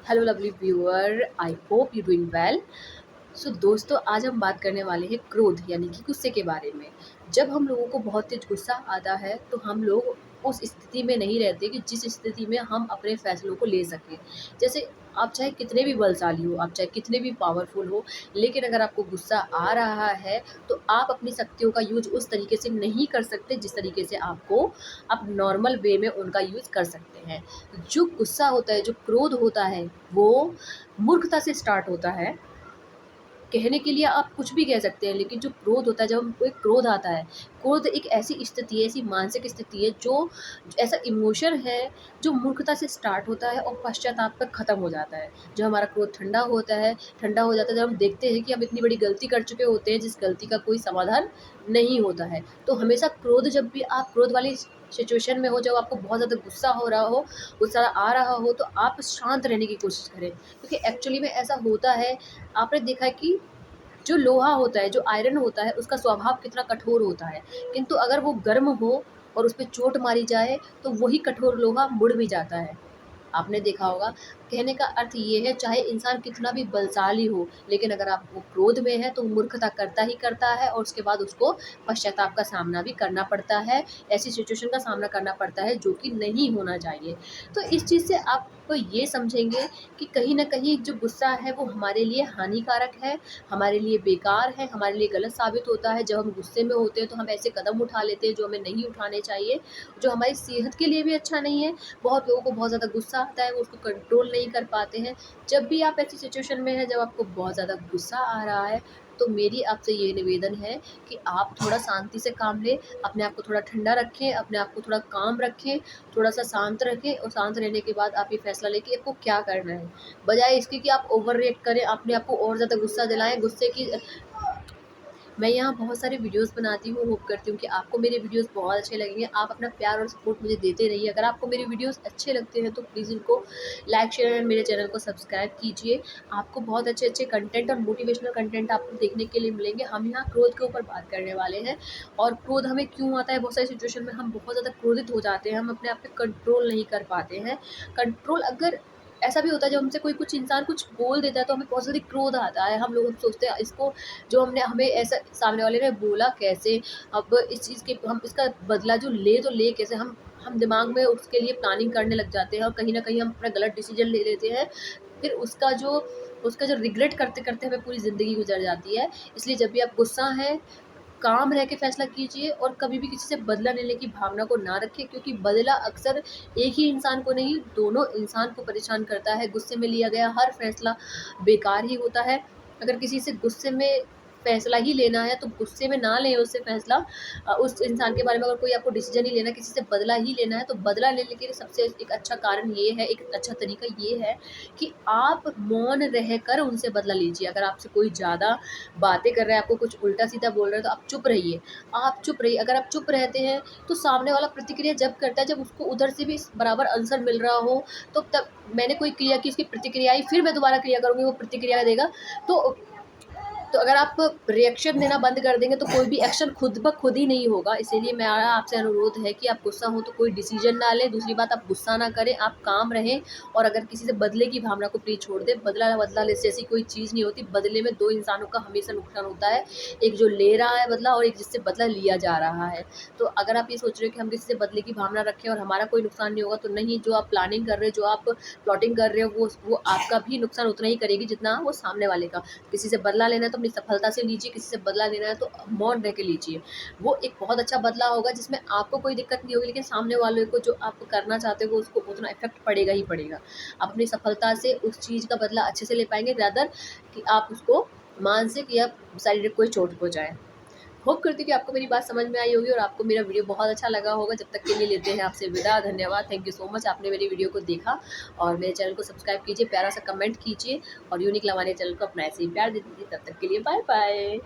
Hello lovely viewer, I hope you doing well. So दोस्तों, आज हम बात करने वाले हैं क्रोध यानी कि गुस्से के बारे में। जब हम लोगों को बहुत तेज गुस्सा आता है तो हम लोग उस स्थिति में नहीं रहते कि जिस स्थिति में हम अपने फैसलों को ले सकें। जैसे आप चाहे कितने भी बलशाली हो, आप चाहे कितने भी पावरफुल हो, लेकिन अगर आपको गुस्सा आ रहा है तो आप अपनी शक्तियों का यूज उस तरीके से नहीं कर सकते जिस तरीके से आपको आप नॉर्मल वे में उनका यूज कर सकते हैं। जो गुस्सा होता है, जो क्रोध होता है, वो मूर्खता से स्टार्ट होता है। कहने के लिए आप कुछ भी कह सकते हैं, लेकिन जो क्रोध होता है, जब हमको एक क्रोध आता है, क्रोध एक ऐसी स्थिति है, ऐसी मानसिक स्थिति है, जो ऐसा इमोशन है जो मूर्खता से स्टार्ट होता है और पश्चाताप पे ख़त्म हो जाता है। जब हमारा क्रोध ठंडा हो जाता है, जब हम देखते हैं कि हम इतनी बड़ी गलती कर चुके होते हैं जिस गलती का कोई समाधान नहीं होता है। तो हमेशा क्रोध, जब भी आप क्रोध वाली सिचुएशन में हो, जब आपको बहुत ज़्यादा गुस्सा हो रहा हो, गुस्सा आ रहा हो, तो आप शांत रहने की कोशिश करें, क्योंकि एक्चुअली में ऐसा होता है। आपने देखा है कि जो लोहा होता है, जो आयरन होता है, उसका स्वभाव कितना कठोर होता है, किंतु अगर वो गर्म हो और उस पे चोट मारी जाए तो वही कठोर लोहा मुड़ भी जाता है। आपने देखा होगा। कहने का अर्थ ये है, चाहे इंसान कितना भी बलशाली हो, लेकिन अगर आप वो क्रोध में है तो वो मूर्खता करता ही करता है और उसके बाद उसको पश्चाताप का सामना भी करना पड़ता है। ऐसी सिचुएशन का सामना करना पड़ता है जो कि नहीं होना चाहिए। तो इस चीज़ से आप ये समझेंगे कि कहीं न कहीं जो गुस्सा है वो हमारे लिए हानिकारक है, हमारे लिए बेकार है, हमारे लिए गलत साबित होता है। जब हम गुस्से में होते हैं तो हम ऐसे कदम उठा लेते हैं जो हमें नहीं उठाने चाहिए, जो हमारी सेहत के लिए भी अच्छा नहीं है। बहुत लोगों को बहुत ज़्यादा गुस्सा आता है, वो उसको कंट्रोल नहीं कर पाते हैं। जब भी आप ऐसी सिचुएशन में हैं, जब आपको बहुत ज़्यादा गुस्सा आ रहा है, तो मेरी आपसे ये निवेदन है कि आप थोड़ा शांति से काम लें, अपने आप को थोड़ा ठंडा रखें, अपने आप को थोड़ा काम रखें, थोड़ा-सा शांत रखें और शांत रहने के बाद आप ये फैसला लें कि आपको क्या करना है। बजाय इसके कि आप ओवर रिएक्ट करें, अपने आप को और ज़्यादा गुस्सा दिलाएँ, गुस्से की मैं यहाँ बहुत सारे वीडियोज़ बनाती हूँ, होप करती हूँ कि आपको मेरे वीडियोज़ बहुत अच्छे लगेंगे। आप अपना प्यार और सपोर्ट मुझे देते रहिए। अगर आपको मेरे वीडियोज़ अच्छे लगते हैं तो प्लीज़ इनको लाइक, शेयर एंड मेरे चैनल को सब्सक्राइब कीजिए। आपको बहुत अच्छे-अच्छे कंटेंट और मोटिवेशनल कंटेंट आपको देखने के लिए मिलेंगे। हम यहाँ क्रोध के ऊपर बात करने वाले हैं और क्रोध हमें क्यों आता है। बहुत सारी सिचुएशन में हम बहुत ज़्यादा क्रोधित हो जाते हैं, हम अपने आप पे कंट्रोल नहीं कर पाते हैं। कंट्रोल अगर ऐसा भी होता है, जब हमसे कोई कुछ इंसान कुछ बोल देता है तो हमें बहुत ज़्यादा क्रोध आता है। हम लोग सोचते हैं इसको, जो हमने हमें ऐसा सामने वाले ने बोला कैसे, अब इस चीज़ के हम इसका बदला जो ले तो ले कैसे, हम दिमाग में उसके लिए प्लानिंग करने लग जाते हैं और कहीं न कहीं हम अपना गलत डिसीज़न ले लेते हैं। फिर उसका जो रिग्रेट करते-करते हमें पूरी ज़िंदगी गुज़र जाती है। इसलिए जब भी आप गुस्सा हैं, काम रह के फ़ैसला कीजिए और कभी भी किसी से बदला लेने की भावना को ना रखें, क्योंकि बदला अक्सर एक ही इंसान को नहीं, दोनों इंसान को परेशान करता है। गुस्से में लिया गया हर फ़ैसला बेकार ही होता है। अगर किसी से गुस्से में फ़ैसला ही लेना है तो गुस्से में ना लें उससे फ़ैसला। उस इंसान के बारे में अगर कोई आपको डिसीज़न ही लेना है, किसी से बदला ही लेना है, तो बदला लेने के लिए सबसे एक अच्छा कारण ये है, एक अच्छा तरीका ये है कि आप मौन रहकर उनसे बदला लीजिए। अगर आपसे कोई ज़्यादा बातें कर रहा है, आपको कुछ उल्टा-सीधा बोल रहा है, तो आप चुप रहिए। आप चुप रहिए। अगर आप चुप रहते हैं तो सामने वाला प्रतिक्रिया जब करता है, जब उसको उधर से भी बराबर आंसर मिल रहा हो, तो तब मैंने कोई क्रिया की, उसकी प्रतिक्रिया आई, फिर मैं दोबारा क्रिया करूँगी, वो प्रतिक्रिया देगा। तो अगर आप रिएक्शन देना बंद कर देंगे तो कोई भी एक्शन खुद ब खुद ही नहीं होगा। इसीलिए मेरा आपसे अनुरोध है कि आप गुस्सा हो तो कोई डिसीजन ना लें। दूसरी बात, आप गुस्सा ना करें, आप काम रहें और अगर किसी से बदले की भावना को प्लीज़ छोड़ दें। बदला जैसी कोई चीज़ नहीं होती। बदले में 2 इंसानों का हमेशा नुकसान होता है। एक जो ले रहा है बदला और एक जिससे बदला लिया जा रहा है। तो अगर आप ये सोच रहे हो कि हम किसी से बदले की भावना रखें और हमारा कोई नुकसान नहीं होगा, तो नहीं। जो आप प्लानिंग कर रहे हो, जो आप प्लॉटिंग कर रहे हो, वो आपका भी नुकसान उतना ही करेगी जितना वो सामने वाले का। किसी से बदला लेना है तो अपनी सफलता से लीजिए, किसी से बदला लेना है तो मौन रह के लीजिए। वो एक बहुत अच्छा बदला होगा जिसमें आपको कोई दिक्कत नहीं होगी, लेकिन सामने वाले को जो आप करना चाहते हो उसको उतना इफ़ेक्ट पड़ेगा ही पड़ेगा। आप अपनी सफलता से उस चीज़ का बदला अच्छे से ले पाएँगे, रादर कि आप उसको मानसिक या शारीरिक कोई चोट पहुँचाएँ। होप करती हूँ कि आपको मेरी बात समझ में आई होगी और आपको मेरा वीडियो बहुत अच्छा लगा होगा। जब तक के लिए लेते हैं आपसे विदा। धन्यवाद। थैंक यू सो मच, आपने मेरी वीडियो को देखा और मेरे चैनल को सब्सक्राइब कीजिए, प्यारा सा कमेंट कीजिए और यूनिक लवानी चैनल को अपना ऐसे ही प्यार दे दीजिए। तब तक के लिए बाय बाय।